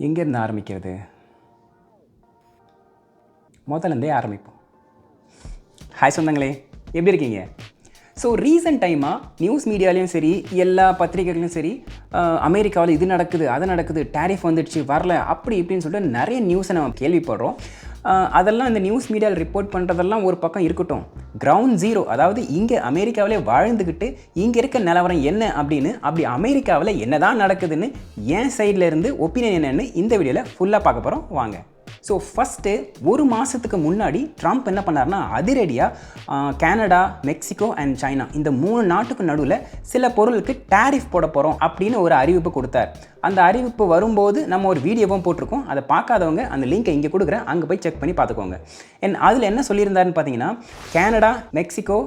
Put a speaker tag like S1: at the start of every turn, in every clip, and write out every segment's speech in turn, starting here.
S1: எங்கேருந்து ஆரம்பிக்கிறது? முதலேருந்தே ஆரம்பிப்போம். ஹாய் சொந்தங்களே, எப்படி இருக்கீங்க? ஸோ ரீசன்ட் டைமாக நியூஸ் மீடியாலையும் சரி, எல்லா பத்திரிகைகளையும் சரி, அமெரிக்காவில் இது நடக்குது, அது நடக்குது, டேரிஃப் வந்துடுச்சு, வரல, அப்படி இப்படின்னு சொல்லிட்டு நிறைய நியூஸை நம்ம கேள்விப்படுறோம். அதெல்லாம் இந்த நியூஸ் மீடியாவில் ரிப்போர்ட் பண்ணுறதெல்லாம் ஒரு பக்கம் இருக்கட்டும், கிரவுண்ட் ஜீரோ, அதாவது இங்கே அமெரிக்காவிலே வாழ்ந்துக்கிட்டு இங்கே இருக்க நிலவரம் என்ன அப்படின்னு, அப்படி அமெரிக்காவில் என்ன தான் நடக்குதுன்னு என் சைடில் இருந்து ஒப்பீனியன் என்னன்னு இந்த வீடியோவில் ஃபுல்லாக பார்க்க போகிறோம். வாங்க. ஸோ ஃபஸ்ட்டு ஒரு மாதத்துக்கு முன்னாடி ட்ரம்ப் என்ன பண்ணார்னா, அதிரடியாக கனடா, மெக்சிகோ அண்ட் சைனா இந்த 3 நாட்டுக்கு நடுவில் சில பொருளுக்கு டேரிஃப் போட போகிறோம் அப்படின்னு ஒரு அறிவிப்பு கொடுத்தார். அந்த அறிவிப்பு வரும்போது நம்ம ஒரு வீடியோவும் போட்டிருக்கோம். அதை பார்க்காதவங்க அந்த லிங்கை இங்கே கொடுக்குறேன், அங்கே போய் செக் பண்ணி பார்த்துக்கோங்க. அதில் என்ன சொல்லியிருந்தாருன்னு பார்த்தீங்கன்னா, கனடா, மெக்சிகோ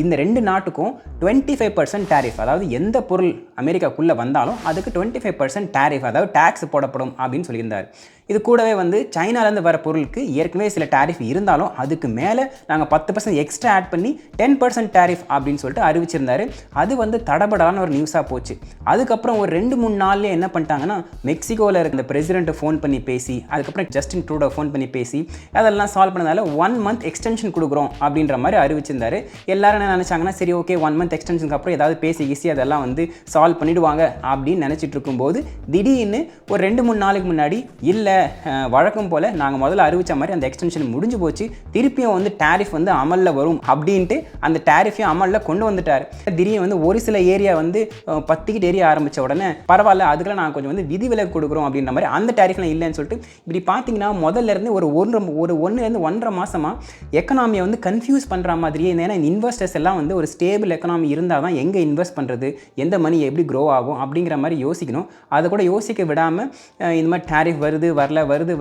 S1: இந்த 2 நாட்டுக்கும் 25% டேரிஃப், அதாவது எந்த பொருள் அமெரிக்காக்குள்ளே வந்தாலும் அதுக்கு 25% டேரிஃப், அதாவது டேக்ஸ் போடப்படும் அப்படின்னு சொல்லியிருந்தார். இது கூடவே சைனாலேருந்து வர பொருளுக்கு ஏற்கனவே சில டேரிஃப் இருந்தாலும் அதுக்கு மேலே நாங்கள் 10% எக்ஸ்ட்ரா ஆட் பண்ணி 10% டேரிஃப் அப்படின்னு சொல்லிட்டு அறிவிச்சிருந்தார். அது தடபடான ஒரு நியூஸாக போச்சு. அதுக்கப்புறம் ஒரு 2-3 நாள்லேயே என்ன பண்ணிட்டாங்கன்னா, மெக்சிகோவில் இருக்க இந்த பிரசிடென்ட்டை ஃபோன் பண்ணி பேசி, அதுக்கப்புறம் ஜஸ்டின் ட்ரூடோ ஃபோன் பண்ணி பேசி அதெல்லாம் சால்வ் பண்ணதால 1 மந்த் எக்ஸ்டென்ஷன் கொடுக்குறோம் அப்படின்ற மாதிரி அறிவிச்சிருந்தார். எல்லாரும் என்ன நினச்சாங்கன்னா, சரி ஓகே 1 மந்த் எக்ஸ்டென்ஷனுக்கு அப்புறம் ஏதாவது பேசி ஈஸி அதெல்லாம் சால்வ் பண்ணிவிடுவாங்க அப்படின்னு நினச்சிட்டு இருக்கும்போது, திடீர்னு ஒரு 2-3 நாளுக்கு முன்னாடி இல்லை வழக்கம் போல் நாங்கள் முதல்ல அறிவித்த மாதிரி அந்த எக்ஸ்டென்ஷன் முடிஞ்சு போச்சு, திருப்பியும் டேரிஃப் அமலில் வரும் அப்படின்ட்டு அந்த டேரிஃபையும் அமலில் கொண்டு வந்துட்டார். திடீர்னு ஒரு சில ஏரியா பத்திக்கிட்டு ஏரியா ஆரம்பித்த உடனே பரவாயில்ல, அதுக்கெல்லாம் நாங்கள் கொஞ்சம் விதிவிலக்கு கொடுக்குறோம் அப்படின்ற மாதிரி அந்த டேரிஃப்லாம் இல்லைன்னு சொல்லிட்டு இப்படி பார்த்தீங்கன்னா முதல்ல இருந்து ஒரு 1.5 மாதமாக எக்கனாமியை கன்ஃபியூஸ் பண்ணுற மாதிரியே. ஏன்னா இன்வெஸ்டர்ஸ் எல்லாம் ஒரு ஸ்டேபிள் எக்கனாமி இருந்தால் தான் எங்கே இன்வெஸ்ட் பண்ணுறது, எந்த மணி எப்படி க்ரோ ஆகும் அப்படிங்கிற மாதிரி யோசிக்கணும். அதை கூட யோசிக்க விடாமல் இந்த மாதிரி டேரிஃப் வருது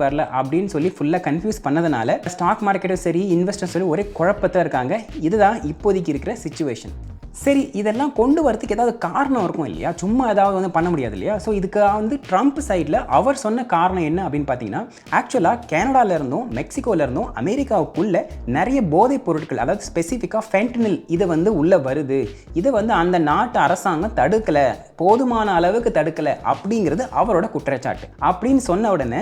S1: வரல அப்படின்னு சொல்லி ஃபுல்லாக கன்ஃபியூஸ் பண்ணதுனால ஸ்டாக் மார்க்கெட்டும் சரி, இன்வெஸ்டர்ஸ் சரி ஒரே குழப்பத்தில் இருக்காங்க. இதுதான் இப்போதைக்கு இருக்கிற சிச்சுவேஷன். சரி, இதெல்லாம் கொண்டு வரதுக்கு ஏதாவது காரணம் இருக்கும் இல்லையா? சும்மா ஏதாவது பண்ண முடியாது இல்லையா? ஸோ இதுக்கு ட்ரம்ப் சைடில் அவர் சொன்ன காரணம் என்ன அப்படின்னு பார்த்தீங்கன்னா, ஆக்சுவலாக கனடாவிலேருந்தும் மெக்சிகோவிலேருந்தும் அமெரிக்காவுக்குள்ளே நிறைய போதைப் பொருட்கள், அதாவது ஸ்பெசிஃபிக்காக ஃபென்டனில் இது உள்ளே வருது. இதை அந்த நாட்டு அரசாங்கம் தடுக்கலை, போதுமான அளவுக்கு தடுக்கலை அப்படிங்கிறது அவரோட குற்றச்சாட்டு. அப்படின்னு சொன்ன உடனே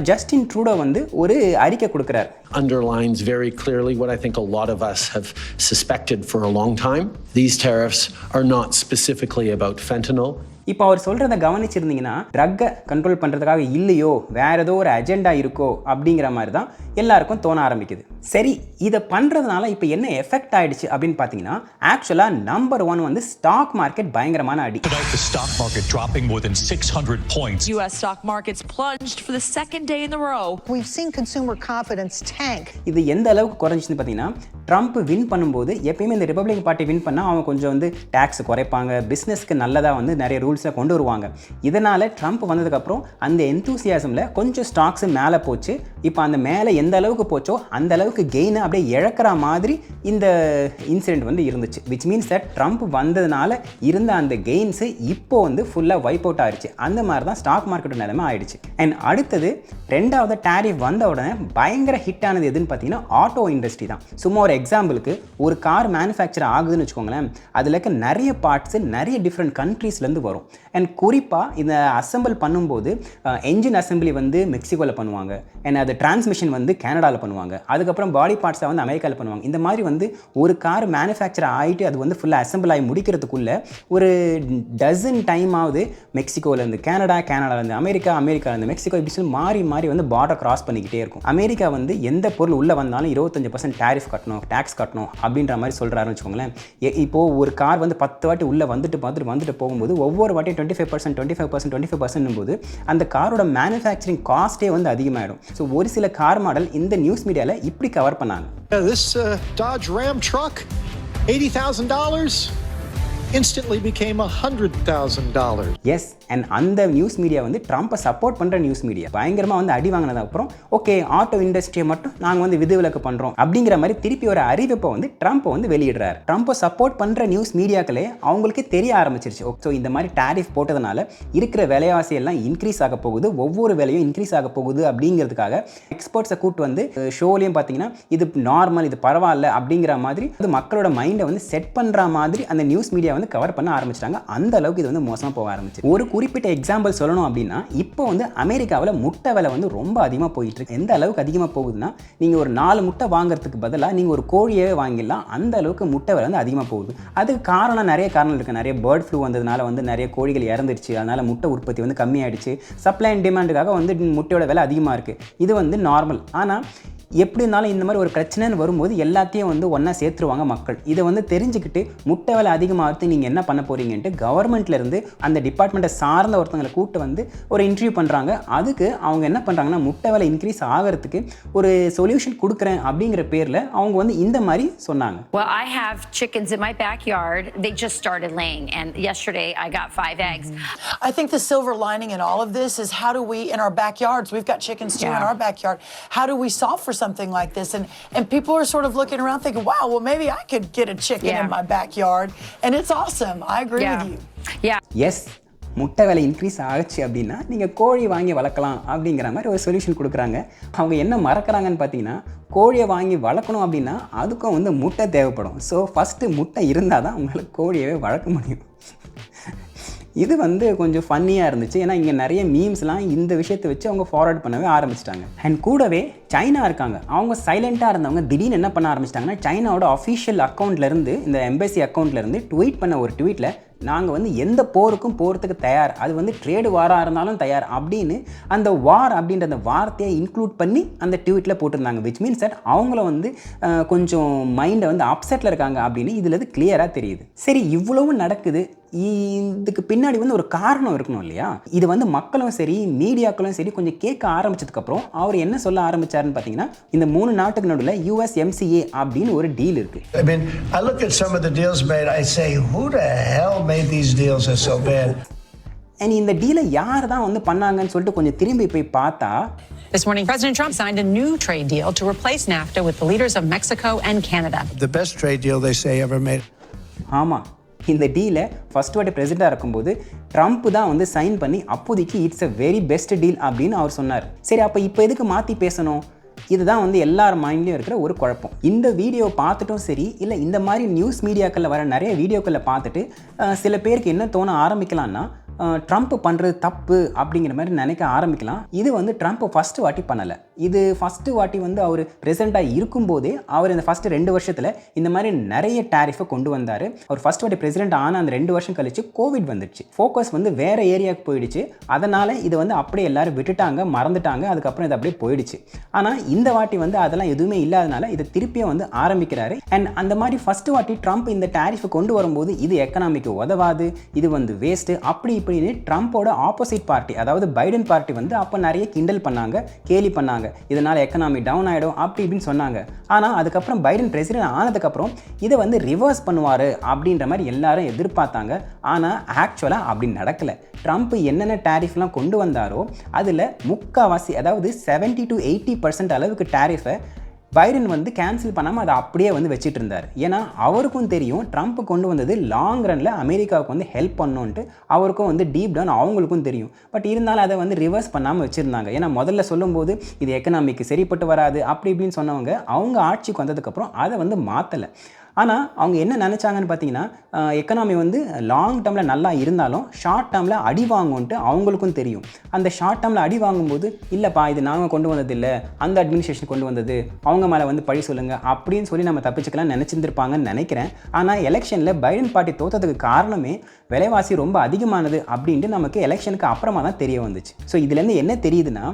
S1: ஜஸ்டின் ட்ரூடோ ஒரு அறிக்கை கொடுக்குறார்.
S2: Underlines very clearly what I think a lot of us have suspected for a long time. These tariffs are not specifically about fentanyl.
S1: இப்போ அவர் சொல்கிறத கவனிச்சிருந்தீங்கன்னா, ட்ரக்கை கண்ட்ரோல் பண்ணுறதுக்காக இல்லையோ, வேறு ஏதோ ஒரு அஜெண்டா இருக்கோ அப்படிங்கிற மாதிரி தான் எல்லாருக்கும் தோண ஆரம்பிக்குது. சரி, இதை பண்ணுறதுனால இப்போ என்ன எஃபெக்ட் ஆகிடுச்சு அப்படின்னு பார்த்தீங்கன்னா, ஆக்சுவலாக நம்பர் 1 ஸ்டாக் மார்க்கெட் பயங்கரமான அடி.
S3: The stock market dropping more than 600 points.
S4: US stock markets plunged for the second day in a row.
S5: We've seen consumer confidence tank.
S1: இது எந்த அளவுக்கு குறைஞ்சிச்சுன்னு பார்த்தீங்கன்னா, ட்ரம்ப் வின் பண்ணும்போது எப்பயுமே இந்த ரிபப்ளிக் பார்ட்டி வின் பண்ணால் அவங்க கொஞ்சம் டேக்ஸ் குறைப்பாங்க, பிஸ்னஸ்க்கு நல்லதாக நிறைய ரூல்ஸை கொண்டு வருவாங்க. இதனால் ட்ரம்ப் வந்ததுக்கப்புறம் அந்த எந்தூசியாசமில் கொஞ்சம் ஸ்டாக்ஸ் மேலே போச்சு. இப்போ அந்த மேலே எந்த அளவுக்கு போச்சோ அந்த அளவுக்கு கெயினை அப்படியே இழக்கிற மாதிரி இந்த இன்சிடென்ட் இருந்துச்சு. விச் மீன்ஸ் தட் ட்ரம்ப் வந்ததுனால இருந்த அந்த கெயின்ஸு இப்போ ஃபுல்லாக வைப் அவுட் ஆயிடுச்சு. அந்த மாதிரி தான் ஸ்டாக் மார்க்கெட் நிலைமை ஆயிடுச்சு. அண்ட் அடுத்தது 2வது டேரிஃப் வந்த உடனே பயங்கர ஹிட் ஆனது எதுன்னு பார்த்தீங்கன்னா, ஆட்டோ இண்டஸ்ட்ரி தான். சும்மா ஒரு எக்ஸாம்பிளுக்கு, ஒரு கார் மேனுஃபேக்சர் ஆகுதுன்னு வச்சுக்கோங்களேன், அதில் இருக்க நிறைய பார்ட்ஸு நிறைய டிஃப்ரெண்ட் கண்ட்ரீஸ்லேருந்து வரும். அண்ட் குறிப்பாக இந்த அசம்பிள் பண்ணும்போது என்ஜின் அசம்பிளி மெக்சிகோவில் பண்ணுவாங்க, அண்ட் அது டிரான்ஸ்மிஷன் கனடாவில் பண்ணுவாங்க, அதுக்கப்புறம் பாடி பார்ட்ஸை அமெரிக்காவில் பண்ணுவாங்க. இந்த மாதிரி ஒரு கார் மேனுஃபேக்சர் ஆகிட்டு அது ஃபுல்லாக அசம்பிள் ஆகி முடிக்கிறதுக்குள்ளே ஒரு டசன் டைம் ஆகுது மெக்சிகோவிலேருந்து கனடா, கனடாலேருந்து அமெரிக்கா, அமெரிக்காவிலேருந்து மெக்சிகோ, இப்படி சொல்லி மாறி பார்டர் கிராஸ் பண்ணிக்கிட்டே இருக்கும். அமெரிக்கா எந்த பொருள் உள்ளே வந்தாலும் 25% டேரிஃப் கட்டணும், டேக்ஸ் கட்டணும் அப்படின்ற மாதிரி சொல்கிறாருன்னு வச்சுக்கோங்களேன். இப்போது ஒரு கார் 10 வாட்டி உள்ளே வந்துட்டு போகும்போது ஒவ்வொரு வாட்டியும் 25% போது அந்த காரோட மேனுஃபேக்சரிங் காஸ்ட்டே அதிகமாகிடும். ஸோ ஒரு சில கார் மாடல் இந்த நியூஸ் மீடியாவில் இப்படி கவர் பண்ணாங்க.
S6: This Dodge Ram truck, $80,000 instantly became $100,000.
S1: S, and அந்த நியூஸ் மீடியா ட்ரம்ப்பை சப்போர்ட் பண்ணுற நியூஸ் மீடியா பயங்கரமாக அடி வாங்கினது அப்புறம் ஓகே ஆட்டோ இண்டஸ்ட்ரியை மட்டும் நாங்கள் விதிவிலக்கு பண்ணுறோம் அப்படிங்கிற மாதிரி திருப்பி ஒரு அறிவிப்பை ட்ரம்ப் வெளியிடுறாரு. ட்ரம்ப்பை சப்போர்ட் பண்ணுற நியூஸ் மீடியாக்களே அவங்களுக்கு தெரிய ஆரம்பிச்சிருச்சு. ஸோ இந்த மாதிரி டேரிஃப் போட்டதுனால இருக்கிற விலைவாசி எல்லாம் இன்க்ரீஸ் ஆக போகுது, ஒவ்வொரு விலையும் இன்க்ரீஸ் ஆக போகுது அப்படிங்கிறதுக்காக எக்ஸ்பர்ட்ஸை கூப்பிட்டு ஷோலையும் பார்த்தீங்கன்னா இது நார்மல், இது பரவாயில்ல அப்படிங்கிற மாதிரி மக்களோட மைண்டை செட் பண்ணுற மாதிரி அந்த நியூஸ் மீடியா வந்து கவர் பண்ண ஆரம்பிச்சிட்டாங்க. அந்த அளவுக்கு இது வந்து மோசமாக போக ஆரம்பிச்சு. ஒரு குறிப்பிட்ட எக்ஸாம்பிள் சொல்லணும் அப்படின்னா, இப்போ வந்து அமெரிக்காவில் முட்டை விலை வந்து ரொம்ப அதிகமாக போயிட்டு இருக்கு. எந்த அளவுக்கு அதிகமாக போகுதுன்னா, நீங்கள் ஒரு 4 முட்டை வாங்குறதுக்கு பதிலாக நீங்கள் ஒரு கோழியே வாங்கிடலாம். அந்த அளவுக்கு முட்டை விலை வந்து அதிகமாக போகுது. அதுக்கு காரணம் நிறைய காரணம் இருக்குது. நிறைய பேர்ட் ஃப்ளூ வந்ததுனால வந்து நிறைய கோழிகள் இறந்துருச்சு. அதனால் முட்டை உற்பத்தி வந்து கம்மியாயிடுச்சு. சப்ளை அண்ட் டிமாண்டுக்காக வந்து முட்டையோட விலை அதிகமாக இருக்குது. இது வந்து நார்மல். ஆனால் எப்படி இருந்தாலும் இந்த மாதிரி ஒரு பிரச்சனைன்னு வரும்போது எல்லாத்தையும் வந்து ஒன்றா சேர்த்துருவாங்க மக்கள். இதை வந்து தெரிஞ்சுக்கிட்டு முட்டை விலை அதிகமாகிறது நீங்கள் என்ன பண்ண போகிறீங்கன்ட்டு கவர்மெண்ட்லேருந்து அந்த டிபார்ட்மெண்ட்டை சார்ந்த ஒருத்தங்களை கூப்பிட்டு வந்து ஒரு இன்டர்வியூ பண்ணுறாங்க. அதுக்கு அவங்க என்ன பண்ணுறாங்கன்னா, முட்டை விலை இன்க்ரீஸ் ஆகிறதுக்கு ஒரு சொல்யூஷன் கொடுக்குறேன் அப்படிங்கிற பேரில் அவங்க வந்து இந்த மாதிரி சொன்னாங்க.
S7: Well, I have chickens in my backyard. They just started laying, and yesterday I got 5 eggs.
S8: I think the silver lining in all of this is how do we, in our backyards, we've got chickens too in our backyard, how do we solve for something like this? And people are sort of looking around thinking, wow, well maybe I could get a chicken in my backyard, and it's awesome. I agree with you.
S7: Yeah.
S1: Yes, முட்டை விலை increase ஆச்சு அப்படின்னா நீங்கள் கோழி வாங்கி வளர்க்கலாம் அப்படிங்கிற மாதிரி ஒரு சொல்யூஷன் கொடுக்குறாங்க. அவங்க என்ன மறக்கிறாங்கன்னு பார்த்தீங்கன்னா, கோழியை வாங்கி வளர்க்கணும் அப்படின்னா அதுக்கும் வந்து முட்டை தேவைப்படும். ஸோ ஃபஸ்ட்டு முட்டை இருந்தால் தான் உங்களுக்கு கோழியவே வளர்க்க முடியும். இது வந்து கொஞ்சம் ஃபன்னியாக இருந்துச்சு. ஏன்னா இங்கே நிறைய மீம்ஸ்லாம் இந்த விஷயத்தை வச்சு அவங்க ஃபார்வர்ட் பண்ணவே ஆரம்பிச்சிட்டாங்க. அண்ட் கூடவே சைனா இருக்காங்க. அவங்க சைலண்ட்டாக இருந்தவங்க திடீர்னு என்ன பண்ண ஆரம்பிச்சிட்டாங்கன்னா, சைனாவோட அஃபிஷியல் அக்கௌண்ட்லேருந்து, இந்த எம்பசி அக்கௌண்ட்லேருந்து ட்வீட் பண்ண ஒரு ட்வீட்டில், நாங்கள் வந்து எந்த போருக்கும் போகிறதுக்கு தயார், அது வந்து ட்ரேடு வாராக இருந்தாலும் தயார் அப்படின்னு அந்த வார் அப்படின்ற அந்த வார்த்தையை இன்க்ளூட் பண்ணி அந்த ட்வீட்டில் போட்டிருந்தாங்க. விச் மீன்ஸ் தட் அவங்கள வந்து கொஞ்சம் மைண்டை வந்து அப்செட்டில் இருக்காங்க அப்படின்னு இதில் இது கிளியராக தெரியுது. சரி, இவ்வளவு நடக்குது, இதுக்கு பின்னாடி வந்து ஒரு காரணம் இருக்கணும் இல்லையா? இது வந்து மக்களும் சரி மீடியாக்களும் சரி கொஞ்சம் கேட்க ஆரம்பிச்சதுக்கப்புறம் அவர் என்ன சொல்ல ஆரம்பிச்சாருன்னு பார்த்தீங்கன்னா, இந்த 3 நாட்டுக்கு நடுவில் USMCA அப்படின்னு ஒரு டீல் இருக்கு.
S9: I mean, I look at some of the deals made, I say, who the hell made these deals are so bad?
S1: And இந்த டீலை யார் தான் வந்து பண்ணாங்கன்னு சொல்லிட்டு கொஞ்சம் திரும்பி போய் பார்த்தா,
S10: This morning, President Trump signed a new trade deal to replace NAFTA with the leaders of Mexico and Canada.
S9: The best trade deal they say ever made.
S1: ஆமாம், இந்த டீலை ஃபர்ஸ்ட் வாட்டி பிரசிடெண்ட்டாக இருக்கும்போது ட்ரம்ப் தான் வந்து சைன் பண்ணி அப்போதைக்கு it's a very best deal அப்படின்னு அவர் சொன்னார். சரி, அப்போ இப்போ எதுக்கு மாற்றி பேசணும்? இதுதான் வந்து எல்லார் மைண்ட்லேயும் இருக்கிற ஒரு குழப்பம். இந்த வீடியோ பார்த்துட்டும் சரி, இல்லை இந்த மாதிரி நியூஸ் மீடியாக்களில் வர நிறைய வீடியோக்களில் பார்த்துட்டு சில பேருக்கு என்ன தோண ஆரம்பிக்கலாம்னா, ட்ரம்ப் பண்ணுறது தப்பு அப்படிங்கிற மாதிரி நினைக்க ஆரம்பிக்கலாம். இது வந்து ட்ரம்ப் ஃபஸ்ட்டு வாட்டி பண்ணலை. இது ஃபஸ்ட்டு வாட்டி வந்து அவர் பிரசிடெண்ட்டாக இருக்கும்போதே அவர் இந்த ஃபஸ்ட்டு 2 வருஷத்தில் இந்த மாதிரி நிறைய டேரிஃபை கொண்டு வந்தார். அவர் ஃபஸ்ட் வாட்டி பிரசிடெண்ட் ஆனால் அந்த 2 வருஷம் கழிச்சு கோவிட் வந்துடுச்சு. ஃபோக்கஸ் வந்து வேறு ஏரியாவுக்கு போயிடுச்சு. அதனால் இது வந்து அப்படியே எல்லோரும் விட்டுட்டாங்க, மறந்துட்டாங்க. அதுக்கப்புறம் இது அப்படியே போயிடுச்சு. ஆனால் இந்த வாட்டி வந்து அதெல்லாம் எதுவுமே இல்லாதனால இதை திருப்பியும் வந்து ஆரம்பிக்கிறாரு. அண்ட் அந்த மாதிரி ஃபஸ்ட்டு வாட்டி ட்ரம்ப் இந்த டேரிஃபை கொண்டு வரும்போது இது எக்கனாமிக்கு உதவாது, இது வந்து வேஸ்ட்டு அப்படி இப்படின்னு ட்ரம்ப்போட ஆப்போசிட் பார்ட்டி, அதாவது பைடன் பார்ட்டி வந்து அப்போ நிறைய கிண்டல் பண்ணாங்க, கேலி பண்ணாங்க. இதனால் எக்கனாமி டவுன் ஆகிடும் அப்படி இப்படின்னு சொன்னாங்க. ஆனால் அதுக்கப்புறம் பைடன் பிரசிடென்ட் ஆனதுக்கப்புறம் இதை வந்து ரிவர்ஸ் பண்ணுவார் அப்படின்ற மாதிரி எல்லாரும் எதிர்பார்த்தாங்க. ஆனால் ஆக்சுவலாக அப்படி நடக்கலை. ட்ரம்ப் என்னென்ன டேரிஃப்லாம் கொண்டு வந்தாரோ அதில் முக்கால்வாசி, அதாவது 70 to 80% அளவுக்கு டேரிஃபை பைடன் வந்து கேன்சல் பண்ணாமல் அதை அப்படியே வந்து வச்சுட்டு இருந்தார். ஏன்னா அவருக்கும் தெரியும் ட்ரம்ப் கொண்டு வந்தது லாங் ரனில் அமெரிக்காவுக்கு வந்து ஹெல்ப் பண்ணணுன்ட்டு அவருக்கும் வந்து டீப் டவுன் அவங்களுக்கும் தெரியும். பட் இருந்தாலும் அதை வந்து ரிவர்ஸ் பண்ணாமல் வச்சுருந்தாங்க. ஏன்னா முதல்ல சொல்லும்போது இது எக்கனாமிக்கு சரிப்பட்டு வராது அப்படி இப்படின்னு சொன்னவங்க அவங்க ஆட்சிக்கு வந்ததுக்கப்புறம் அதை வந்து மாற்றலை. ஆனால் அவங்க என்ன நினச்சாங்கன்னு பார்த்தீங்கன்னா, எக்கனாமி வந்து லாங் டேர்மில் நல்லா இருந்தாலும் ஷார்ட் டேர்மில் அடி வாங்கும்ன்ட்டு அவங்களுக்கும் தெரியும். அந்த ஷார்ட் டேர்மில் அடி வாங்கும்போது, இல்லைப்பா இது நாங்கள் கொண்டு வந்ததில்லை, அந்த அட்மினிஸ்ட்ரேஷன் கொண்டு வந்தது, அவங்க மேலே வந்து பழி சொல்லுங்கள் அப்படின்னு சொல்லி நம்ம தப்பிச்சுக்கலாம் நினச்சிருந்துருப்பாங்கன்னு நினைக்கிறேன். ஆனால் எலெக்ஷனில் பைடன் பார்ட்டி தோற்றதுக்கு காரணமே விலைவாசி ரொம்ப அதிகமானது அப்படின்ட்டு நமக்கு எலெக்ஷனுக்கு அப்புறமா தான் தெரிய வந்துச்சு. ஸோ இதுலேருந்து என்ன தெரியுதுன்னா,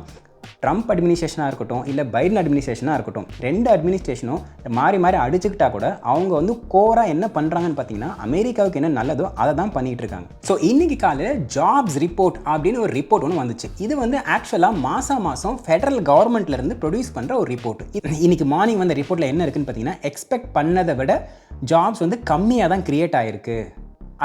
S1: ட்ரம்ப் அட்மினிஸ்ட்ரேஷனாக இருக்கட்டும் இல்லை பைடன் அட்மினிஸ்ட்ரேஷனாக இருக்கட்டும், 2 அட்மினிஸ்ட்ரேஷனும் மாறி மாறி அடிச்சுக்கிட்டா கூட அவங்க வந்து கோராக என்ன பண்ணுறாங்கன்னு பார்த்தீங்கன்னா, அமெரிக்காவுக்கு என்ன நல்லதோ அதை தான் பண்ணிகிட்டு இருக்காங்க. ஸோ இன்றைக்கி காலையில் ஜாப்ஸ் ரிப்போர்ட் அப்படின்னு ஒரு ரிப்போர்ட் ஒன்று வந்துச்சு. இது வந்து ஆக்சுவலாக மாதம் ஃபெடரல் கவர்மெண்ட்லேருந்து ப்ரொடியூஸ் பண்ணுற ஒரு ரிப்போர்ட். இன்றைக்கி மார்னிங் வந்த ரிப்போர்ட்டில் என்ன இருக்குன்னு பார்த்தீங்கன்னா, எக்ஸ்பெக்ட் பண்ணதை விட ஜாப்ஸ் வந்து கம்மியாக தான் க்ரியேட் ஆகிருக்கு.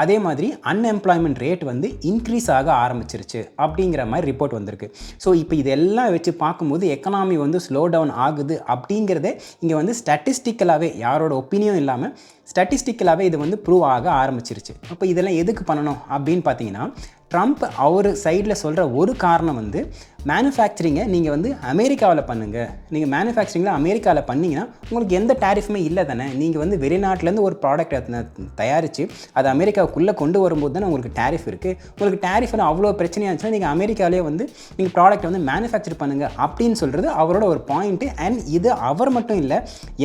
S1: அதே மாதிரி அன்எம்ப்ளாய்மெண்ட் ரேட் வந்து இன்க்ரீஸ் ஆக ஆரம்பிச்சிருச்சு அப்படிங்கிற மாதிரி ரிப்போர்ட் வந்திருக்கு. ஸோ இப்போ இதெல்லாம் வச்சு பார்க்கும்போது எக்கனாமி வந்து ஸ்லோ டவுன் ஆகுது அப்படிங்கிறதே இங்கே வந்து ஸ்டாட்டிஸ்டிக்கலாகவே, யாரோட ஒப்பீனியும் இல்லாமல் ஸ்டாட்டிஸ்டிக்கலாகவே இது வந்து ப்ரூவ் ஆக ஆரம்பிச்சிருச்சு. அப்போ இதெல்லாம் எதுக்கு பண்ணணும் அப்படின்னு பார்த்தீங்கன்னா, ட்ரம்ப் அவர் சைடில் சொல்கிற ஒரு காரணம் வந்து மேனுஃபேக்சரிங்கை நீங்கள் வந்து அமெரிக்காவில் பண்ணுங்கள், நீங்கள் மேனுஃபேக்சரிங்கில் அமெரிக்காவில் பண்ணிங்கன்னா உங்களுக்கு எந்த டேரிஃபுமே இல்லை தானே. நீங்கள் வந்து வெளிநாட்டிலேருந்து ஒரு ப்ராடக்ட் தயாரித்து அதை அமெரிக்காவுக்குள்ளே கொண்டு வரும்போது தானே உங்களுக்கு டேரிஃப் இருக்குது. உங்களுக்கு டேரிஃபில் அவ்வளோ பிரச்சனையாக இருந்துச்சுன்னா நீங்கள் அமெரிக்காவிலே வந்து நீங்கள் ப்ராடக்ட்டை வந்து மேனுஃபேக்சர் பண்ணுங்கள் அப்படின்னு சொல்கிறது அவரோட ஒரு பாயிண்ட்டு. அண்ட் இது அவர் மட்டும் இல்லை,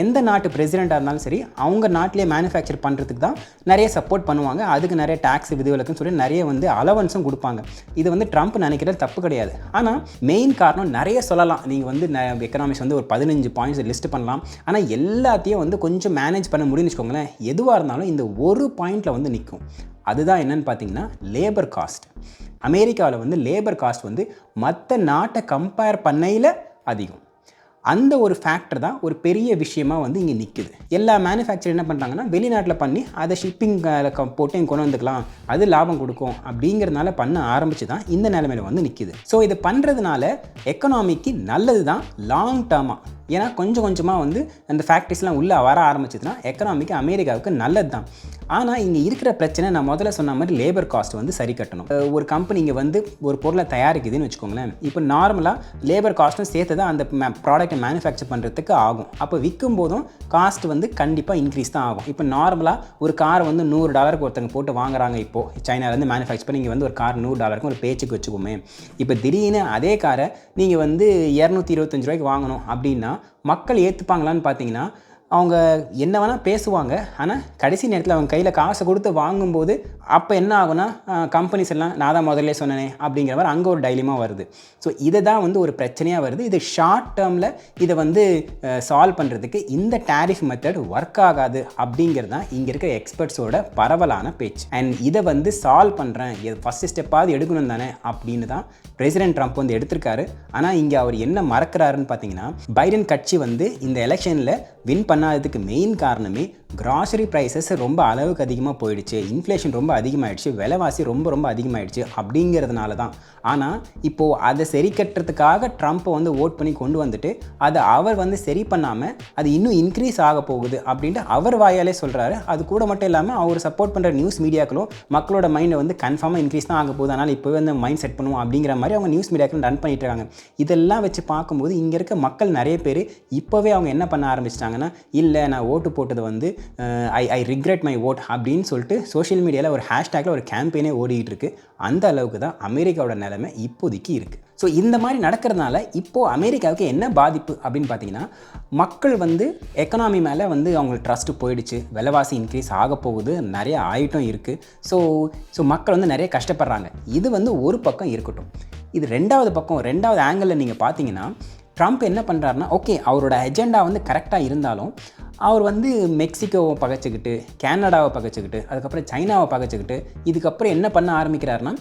S1: எந்த நாட்டு பிரசிடெண்ட்டாக இருந்தாலும் சரி அவங்க நாட்டிலே மேனுஃபேக்சர் பண்ணுறதுக்கு தான் நிறைய சப்போர்ட் பண்ணுவாங்க. அதுக்கு நிறைய டேக்ஸ் விதிவிலக்குன்னு சொல்லி நிறைய வந்து அலவன்ஸும் கொடுப்பாங்க. இது வந்து ட்ரம்ப் நினைக்கிறது தப்பு கிடையாது. ஆனால் மெயின் காரணம் நிறைய சொல்லலாம். நீங்கள் வந்து எக்கனாமிக்ஸ் வந்து ஒரு 15 பாயிண்ட்ஸ் லிஸ்ட் பண்ணலாம். ஆனால் எல்லாத்தையும் வந்து கொஞ்சம் மேனேஜ் பண்ண முடியும்னு வச்சுக்கோங்களேன். எதுவாக இருந்தாலும் இந்த ஒரு பாயிண்டில் வந்து நிற்கும். அதுதான் என்னன்னு பார்த்தீங்கன்னா லேபர் காஸ்ட். அமெரிக்காவில் வந்து லேபர் காஸ்ட் வந்து மற்ற நாட்டை கம்பேர் பண்ணையில் அதிகம். அந்த ஒரு ஃபேக்டர் தான் ஒரு பெரிய விஷயமாக வந்து இங்கே நிற்குது. எல்லா மேனுஃபேக்சர் என்ன பண்ணுறாங்கன்னா வெளிநாட்டில் பண்ணி அதை ஷிப்பிங் போட்டு இங்கே கொண்டு வந்துக்கலாம், அது லாபம் கொடுக்கும் அப்படிங்கிறதுனால பண்ண ஆரம்பித்து தான் இந்த நிலைமையில் வந்து நிற்குது. ஸோ இது பண்ணுறதுனால எக்கனாமிக்கு நல்லது தான் லாங் டேர்மாக. ஏன்னா கொஞ்சம் கொஞ்சமாக வந்து அந்த ஃபேக்ட்ரிஸ்லாம் உள்ளே வர ஆரம்பிச்சதுன்னா எக்கனாமிக்கு அமெரிக்காவுக்கு நல்லது தான். ஆனால் இங்கே இருக்கிற பிரச்சனை நான் முதல்ல சொன்ன மாதிரி லேபர் காஸ்ட் வந்து சரி கட்டணும். ஒரு கம்பெனி இங்கே வந்து ஒரு பொருளை தயாரிக்குதுன்னு வச்சுக்கோங்களேன். இப்போ நார்மலாக லேபர் காஸ்ட்டும் சேர்த்து தான் அந்த ப்ராடக்ட்டை மேனுஃபேக்சர் பண்ணுறதுக்கு ஆகும். அப்போ விற்கும் போதும் காஸ்ட் வந்து கண்டிப்பாக இன்க்ரீஸ் தான் ஆகும். இப்போ நார்மலாக ஒரு கார் வந்து $100 ஒருத்தங்க போட்டு வாங்குறாங்க. இப்போது சைனாலேருந்து மேனுஃபேக்சர் பண்ணி இங்கே வந்து ஒரு கார் $100 ஒரு பேச்சுக்கு வச்சுக்கோமே. இப்போ திடீர்னு அதே காரை நீங்கள் வந்து $225 வாங்கணும் அப்படின்னா மக்கள் ஏற்றுப்பாங்களான்னு பார்த்தீங்கன்னா அவங்க என்ன வேணால் பேசுவாங்க. ஆனால் கடைசி நேரத்தில் அவங்க கையில் காசை கொடுத்து வாங்கும்போது அப்போ என்ன ஆகுனா கம்பெனிஸ் எல்லாம் நான் தான் முதல்ல சொன்னேனே அப்படிங்கிற மாதிரி அங்கே ஒரு டைலிமா வருது. ஸோ இதை தான் வந்து ஒரு பிரச்சனையாக வருது. இது ஷார்ட் டேர்மில் இதை வந்து சால்வ் பண்ணுறதுக்கு இந்த டேரிஃப் மெத்தட் ஒர்க் ஆகாது அப்படிங்கிறது தான் இங்கே இருக்கிற எக்ஸ்பர்ட்ஸோட பரவலான பேச்சு. அண்ட் இதை வந்து சால்வ் பண்ணுறேன், இது ஃபஸ்ட்டு ஸ்டெப்பாவது எடுக்கணும் தானே அப்படின்னு தான் பிரசிடென்ட் ட்ரம்ப் வந்து எடுத்திருக்காரு. ஆனால் இங்கே அவர் என்ன மறக்கிறாருன்னு பார்த்தீங்கன்னா பைடன் கட்சி வந்து இந்த எலெக்ஷனில் வின் பண்ணாததுக்கு மெயின் காரணமே கிராசரி ப்ரைஸஸ் ரொம்ப அளவுக்கு அதிகமாக போயிடுச்சு, இன்ஃப்ளேஷன் ரொம்ப அதிகமாகிடுச்சு, விலைவாசி ரொம்ப அதிகமாகிடுச்சு அப்படிங்கிறதுனால தான். ஆனால் இப்போது அதை சரி கட்டுறதுக்காக ட்ரம்ப்பை வந்து ஓட் பண்ணி கொண்டு வந்துட்டு அதை அவர் வந்து சரி பண்ணாமல் அது இன்னும் இன்க்ரீஸ் ஆக போகுது அப்படின்ட்டு அவர் வாயாலே சொல்கிறாரு. அது கூட மட்டும் இல்லாமல் அவர் சப்போர்ட் பண்ணுற நியூஸ் மீடியாக்களும் மக்களோட மைண்டை வந்து கன்ஃபார்மாக இன்க்ரீஸ் தான் ஆக போகுது, அதனால் இப்போவே வந்து மைண்ட் செட் பண்ணுவோம் அப்படிங்கிற மாதிரி அவங்க நியூஸ் மீடியாக்கள் ரன் பண்ணிட்டு இருக்காங்க. இதெல்லாம் வச்சு பார்க்கும்போது இங்கே இருக்க மக்கள் நிறைய பேர் இப்போவே அவங்க என்ன பண்ண ஆரம்பிச்சிட்டாங்கன்னா, இல்லை நான் ஓட்டு போட்டது வந்து ஐ ரிக்ரெட் மை ஓட் அப்படின்னு சொல்லிட்டு சோஷியல் மீடியாவில் ஒரு ஹேஷ்டேக்கில் ஒரு கேம்பெயினே ஓடிக்கிட்டு இருக்கு. அந்த அளவுக்கு தான் அமெரிக்காவோட நிலைமை இப்போதைக்கு இருக்குது. ஸோ இந்த மாதிரி நடக்கிறதுனால இப்போது அமெரிக்காவுக்கு என்ன பாதிப்பு அப்படின்னு பார்த்தீங்கன்னா மக்கள் வந்து எக்கனாமி மேலே வந்து அவங்களுக்கு ட்ரஸ்ட்டு போயிடுச்சு, விலைவாசி இன்க்ரீஸ் ஆக போகுது, நிறைய ஆயிட்டும் இருக்குது. ஸோ மக்கள் வந்து நிறைய கஷ்டப்படுறாங்க. இது வந்து ஒரு பக்கம் இருக்கட்டும். இது ரெண்டாவது ஆங்கிளில் நீங்கள் பார்த்தீங்கன்னா ட்ரம்ப் என்ன பண்ணுறாருனா, ஓகே அவரோட அஜெண்டா வந்து கரெக்டாக இருந்தாலும் அவர் வந்து மெக்சிகோவை பகைச்சிக்கிட்டு, கனடாவை பகைச்சிக்கிட்டு, அதுக்கப்புறம் சைனாவை பகைச்சிக்கிட்டு, இதுக்கப்புறம் என்ன பண்ண ஆரம்பிக்கிறாருனா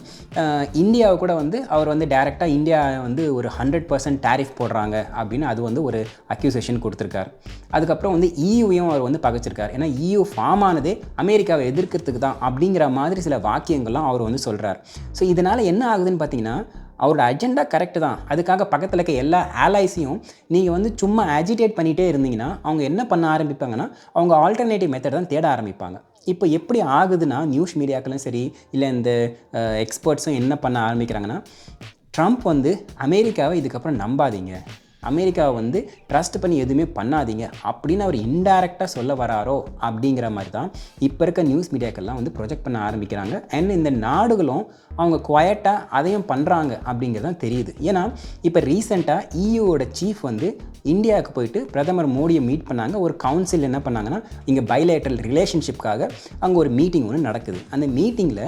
S1: இந்தியாவை கூட வந்து அவர் வந்து டைரெக்டாக இந்தியா வந்து ஒரு 100% டேரிஃப் போடுறாங்க அப்படின்னு அது வந்து ஒரு அக்யூசேஷன் கொடுத்துருக்காரு. அதுக்கப்புறம் வந்து EUவையும் அவர் வந்து பகைச்சிருக்காரு. ஏன்னா EU ஃபார்ம் ஆனதே அமெரிக்காவை எதிர்க்கிறதுக்கு தான் அப்படிங்கிற மாதிரி சில வாக்கியங்கள்லாம் அவர் வந்து சொல்கிறார். ஸோ இதனால் என்ன ஆகுதுன்னு பார்த்தீங்கன்னா அவரோட அஜெண்டா கரெக்டு தான், அதுக்காக பக்கத்தில் இருக்க எல்லா ஆலைஸையும் நீங்கள் வந்து சும்மா அஜிடேட் பண்ணிகிட்டே இருந்தீங்கன்னா அவங்க என்ன பண்ண ஆரம்பிப்பாங்கன்னா அவங்க ஆல்டர்னேட்டிவ் மெத்தட் தான் தேட ஆரம்பிப்பாங்க. இப்போ எப்படி ஆகுதுன்னா நியூஸ் மீடியாக்களும் சரி இல்லை இந்த எக்ஸ்பர்ட்ஸும் என்ன பண்ண ஆரம்பிக்கிறாங்கன்னா ட்ரம்ப் வந்து அமெரிக்காவை இதுக்கப்புறம் நம்பாதீங்க, அமெரிக்காவை வந்து ட்ரஸ்ட் பண்ணி எதுவுமே பண்ணாதீங்க அப்படின்னு அவர் இன்டைரக்டாக சொல்ல வராரோ அப்படிங்கிற மாதிரி தான் இப்போ இருக்க நியூஸ் மீடியாக்கள்லாம் வந்து ப்ரொஜெக்ட் பண்ண ஆரம்பிக்கிறாங்க. அண்ட் இந்த நாடுகளும் அவங்க குவைட்டாக அதையும் பண்ணுறாங்க அப்படிங்கிறது தான் தெரியுது. ஏன்னா இப்போ ரீசெண்டாக EUவோட சீஃப் வந்து இந்தியாவுக்கு போயிட்டு பிரதமர் மோடியை மீட் பண்ணாங்க. ஒரு கவுன்சில் என்ன பண்ணாங்கன்னா இங்கே பைலேட்ரல் ரிலேஷன்ஷிப்காக அங்கே ஒரு மீட்டிங் ஒன்று நடக்குது. அந்த மீட்டிங்கில்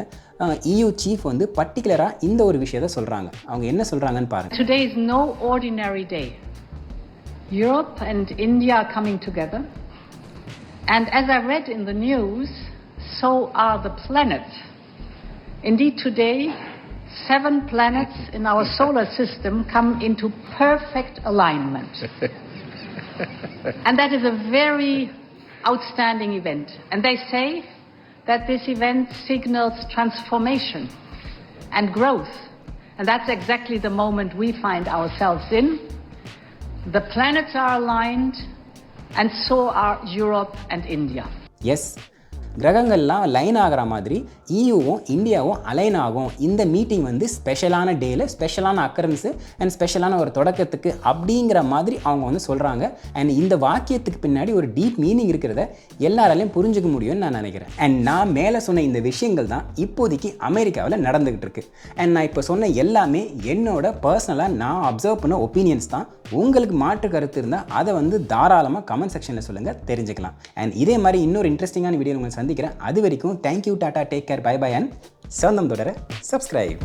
S1: EU சீஃப் வந்து பர்டிகுலராக இந்த ஒரு விஷயத்தை சொல்கிறாங்க. அவங்க என்ன சொல்கிறாங்கன்னு பாருங்கள்.
S11: Today is no ordinary day. Europe and India are coming together. And as I read in the news, so are the planets. Indeed, today, 7 planets in our solar system come into perfect alignment. And that is a very outstanding event. And they say that this event signals transformation and growth. And that's exactly the moment we find ourselves in. The planets are aligned, and so are Europe and India.
S1: Yes. கிரகங்கள்லாம் line ஆகிற மாதிரி EUவும் இந்தியாவும் align ஆகும். இந்த meeting வந்து ஸ்பெஷலான டேயில் ஸ்பெஷலான அக்கரன்ஸு அண்ட் ஸ்பெஷலான ஒரு தொடக்கத்துக்கு அப்படிங்கிற மாதிரி அவங்க வந்து சொல்கிறாங்க. அண்ட் இந்த வாக்கியத்துக்கு பின்னாடி ஒரு டீப் மீனிங் இருக்கிறத எல்லாராலையும் புரிஞ்சுக்க முடியும்னு நான் நினைக்கிறேன். அண்ட் நான் மேலே சொன்ன இந்த விஷயங்கள் தான் இப்போதைக்கு அமெரிக்காவில் நடந்துக்கிட்டு இருக்கு. அண்ட் நான் இப்போ சொன்ன எல்லாமே என்னோட பர்சனலாக நான் அப்சர்வ் பண்ண ஒப்பீனியன்ஸ் தான். உங்களுக்கு மாற்று கருத்து இருந்தால் அதை வந்து தாராளமாக கமெண்ட் செக்ஷனில் சொல்லுங்கள், தெரிஞ்சுக்கலாம். அண்ட் இதே மாதிரி இன்னொரு இன்ட்ரெஸ்டிங்கான வீடியோ உங்களை சந்திக்கிறேன். அது வரைக்கும் thank you, tata, take care, bye bye and சொந்தம் தொடர சப்ஸ்கிரைப்.